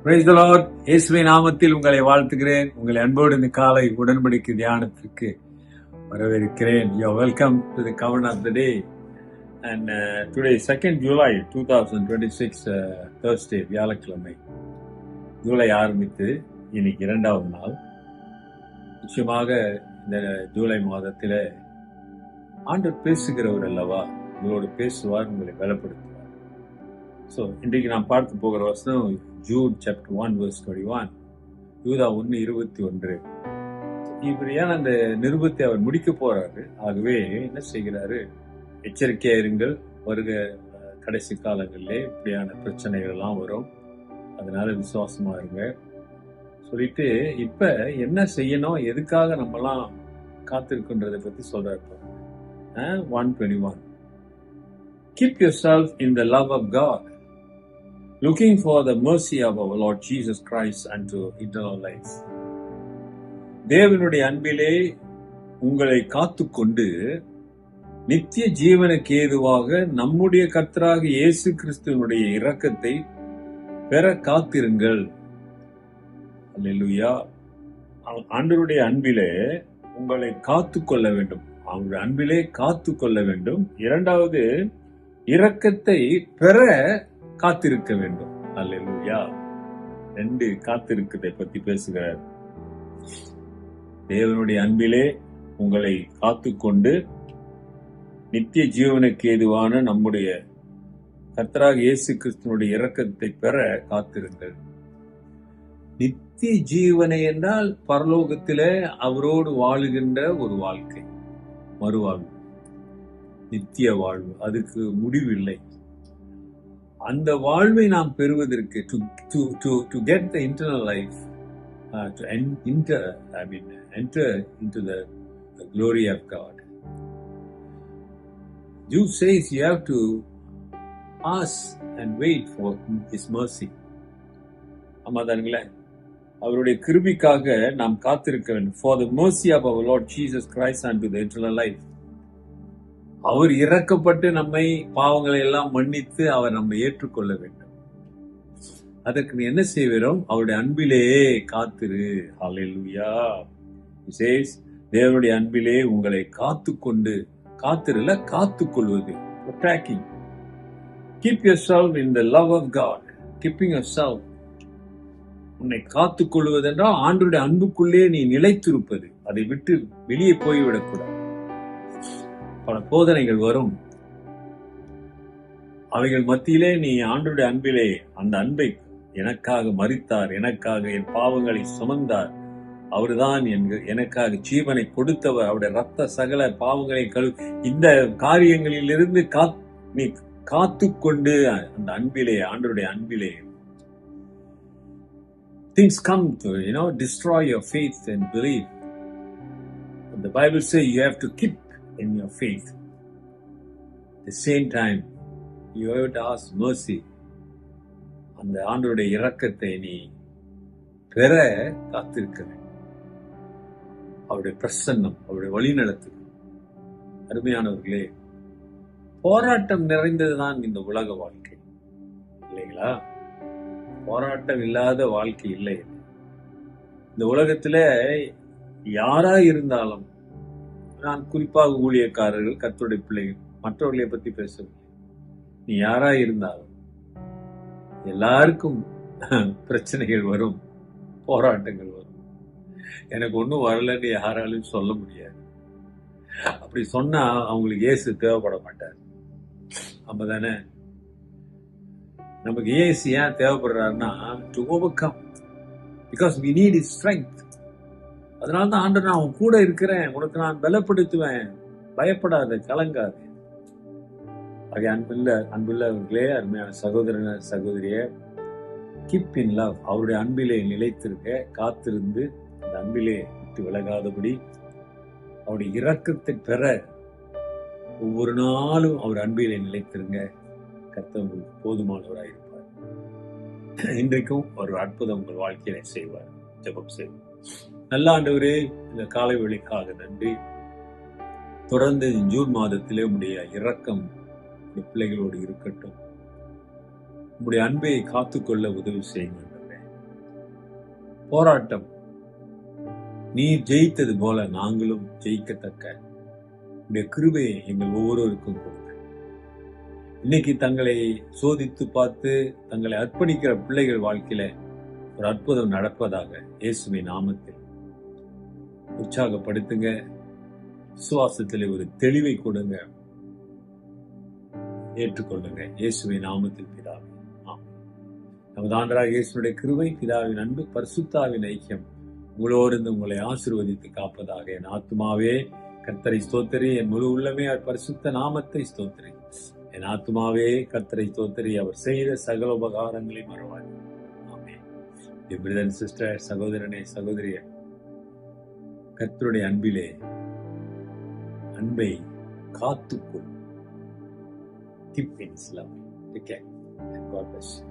Praise the Lord. இயேசுவின் நாமத்தில் உங்களை வாழ்த்துகிறேன். உங்களை அன்போடு இந்த காலை உடன்படிக்கை தியானத்திற்கு வரவேற்கிறேன். You are welcome to the covenant of the day. And today is 2nd July 2026 Thursday, வியாழக்கிழமை. ஜூலை ஆரம்பித்து இன்னைக்கு 2வது நாள். நிச்சயமாக இந்த ஜூலை மாதத்தில் ஆண்டவர் பேசுகிறவர் அல்லவா, உங்களோடு பேசுவார், உங்களை பலப்படுத்துவார். ஸோ இன்றைக்கு நாம் பார்த்து போகிற வசனம் ஜூட் சாப்டர் 1 verse 21, யூதா 1:21. இப்படியான அந்த நிருபத்தை அவர் முடிக்க போறாரு. ஆகவே என்ன செய்கிறாரு, எச்சரிக்கையா இருங்கள், வருக கடைசி காலங்களிலே இப்படியான பிரச்சனைகள் எல்லாம் வரும், அதனால விசுவாசமா இருங்க சொல்லிட்டு இப்ப என்ன செய்யணும், எதுக்காக நம்மலாம் காத்திருக்குன்றதை பத்தி சொல்றாரு. 1:21, keep yourself in the love of God, looking for the mercy of our Lord Jesus Christ unto eternal life. தேவனுடைய அன்பிலே உங்களை காத்துக்கொண்டு நித்திய ஜீவனுக்கு ஏதுவாக நம்முடைய கர்த்தராக இயேசு கிறிஸ்துவனுடைய இரக்கத்தை பெற காத்திருங்கள். அல்லேலூயா. ஆண்டவருடைய அன்பிலே உங்களை காத்துக்கொள்ள வேண்டும், அவருடைய அன்பிலே காத்துக்கொள்ள வேண்டும். இரண்டாவது, இரக்கத்தை பெற காத்திருக்க வேண்டும். அல்லேலூயா. 2 காத்திருக்கத்தை பத்தி பேசுகிறார். தேவனுடைய அன்பிலே உங்களை காத்துக்கொண்டு நித்திய ஜீவனுக்கு ஏதுவான நம்முடைய கர்த்தராக இயேசு கிறிஸ்துவனுடைய இரக்கத்தை பெற காத்திருங்கள். நித்திய ஜீவனை என்றால் பரலோகத்திலே அவரோடு வாழுகின்ற ஒரு வாழ்க்கை, மறுவாழ்வு, நித்திய வாழ்வு, அதுக்கு முடிவில்லை. அந்த வாழ்வை நாம் பெறுவதற்கு to get the eternal life, to enter into the glory of God. Jude says you have to ask and wait for His mercy. ஆமாதானுங்களே, அவருடைய கிருபைக்காக நாம் காத்திருக்க வேண்டும். For the mercy of our Lord Jesus Christ unto the eternal life. அவர் இறக்கப்பட்டு நம்மை பாவங்களை எல்லாம் மன்னித்து அவர் நம்மை ஏற்றுக்கொள்ள வேண்டும். அதற்கு நீ என்ன செய்வோம், அவருடைய அன்பிலே காத்திரு. ஹல்லேலூயா. He says, தேவனுடைய அன்பிலே உங்களை காத்துக்கொண்டு, காத்திருல காத்துக்கொள்வது, protecting. Keep yourself in the love of God. Keeping yourself, உன்னை காத்துக்கொள்வது என்றால் ஆண்டவருடைய அன்புக்குள்ளே நீ நிலைத்திருப்பது, அதை விட்டு வெளியே போய்விடக்கூடாது. பல போதனைகள் வரும், அவைகள் மத்தியிலே நீ ஆண்டவருடைய அன்பிலே, அந்த அன்பை, எனக்காக மரித்தார், எனக்காக என் பாவங்களை சுமந்தார், அவர்தான் எனக்காக ஜீவனை கொடுத்தவர், அவருடைய ரத்த சகல பாவங்களை இந்த காரியங்களிலிருந்து நீ காத்துக்கொண்டு அந்த அன்பிலே, ஆண்டவருடைய அன்பிலே, things come to destroy your faith and belief. The Bible says you have to keep in your faith. At the same time, you have to ask mercy. அந்த ஆண்டவருடைய இரக்கத்தை நீ பெற காத்திருக்க வேண்டும். அவருடைய பிரசன்னம், அவருடைய வழிநடத்து. அருமையானவர்களே, போராட்டம் நிறைந்ததுதான் இந்த உலக வாழ்க்கை, இல்லைங்களா? போராட்டம் இல்லாத வாழ்க்கை இல்லை. இந்த உலகத்துல யாரா இருந்தாலும், நான் குறிப்பாக ஊழியக்காரர்கள், கர்த்தருடைய பிள்ளைகள், மற்றவர்களை பத்தி பேசவில்லை, நீ யாரா இருந்தாலும் எல்லாருக்கும் பிரச்சனைகள் வரும், போராட்டங்கள் வரும். எனக்கு ஒன்றும் வரலன்னு யாராலும் சொல்ல முடியாது. அப்படி சொன்னா அவங்களுக்கு இயேசு தேவைப்பட மாட்டார். அப்பதானே நமக்கு இயேசு ஏன் தேவைப்படுறாருன்னா, to overcome, because we need His strength. அதனால்தான் ஆண்டவர், நான் உன் கூட இருக்கிறேன், உனக்கு நான் பலப்படுத்துவேன், பயப்படாத, கலங்காது. ஆகிய அன்புள்ளவர்களே, அருமையான சகோதரன சகோதரிய, கீப் இன் லவ், அவருடைய அன்பிலே நிலைத்திருக்க, காத்திருந்து அந்த அன்பிலே விட்டு விலகாதபடி அவருடைய இரக்கத்தை பெற ஒவ்வொரு நாளும் அவர் அன்பிலே நிலைத்திருங்க. கர்த்தர் உங்களுக்கு போதுமானவராயிருப்பார். இன்றைக்கும் ஒரு அற்புதம் உங்கள் வாழ்க்கையில செய்வார். ஜெபம் செய்வார். நல்ல ஆண்டவரே, இந்த காலை வேளைக்காக நன்றி. தொடர்ந்து ஜூன் மாதத்திலே உடைய இரக்கம் பிள்ளைகளோடு இருக்கட்டும். உங்களுடைய அன்பை காத்துக்கொள்ள உதவி செய்யுங்க. போராட்டம் நீ ஜெயித்தது போல நாங்களும் ஜெயிக்கத்தக்க உடைய கிருபையை எங்கள் ஒவ்வொருவருக்கும் கொடுங்க. இன்னைக்கு தங்களை சோதித்து பார்த்து தங்களை அர்ப்பணிக்கிற பிள்ளைகள் வாழ்க்கையில ஒரு அற்புதம் நடப்பதாக இயேசுவின் நாமத்தில் உற்சாகப்படுத்துங்க. விசுவாசத்திலே ஒரு தெளிவை கொடுங்க. ஏற்றுக்கொள்ளுங்க. இயேசுவின் நாமத்தில் பிதாவே, ஆமென். நமது ஆண்டவராகிய இயேசுவுடைய கிருபை, பிதாவின் அன்பு, பரிசுத்தாவின் ஐக்கியம் உங்களோடு இருந்து உங்களை ஆசீர்வதித்து காப்பதாக. என் ஆத்துமாவே கர்த்தரை ஸ்தோத்திரி, என் முழு உள்ளமே அவர் பரிசுத்த நாமத்தை ஸ்தோத்திரி. என் ஆத்துமாவே கர்த்தரை ஸ்தோத்திரி, அவர் செய்த சகல உபகாரங்களை மறவாது. ஆமென். பிரதர் அண்ட் சிஸ்டர், சகோதரனே சகோதரிய, கர்த்தருடைய அன்பை காத்துக்கொள். Keep in love. Take care. God bless you.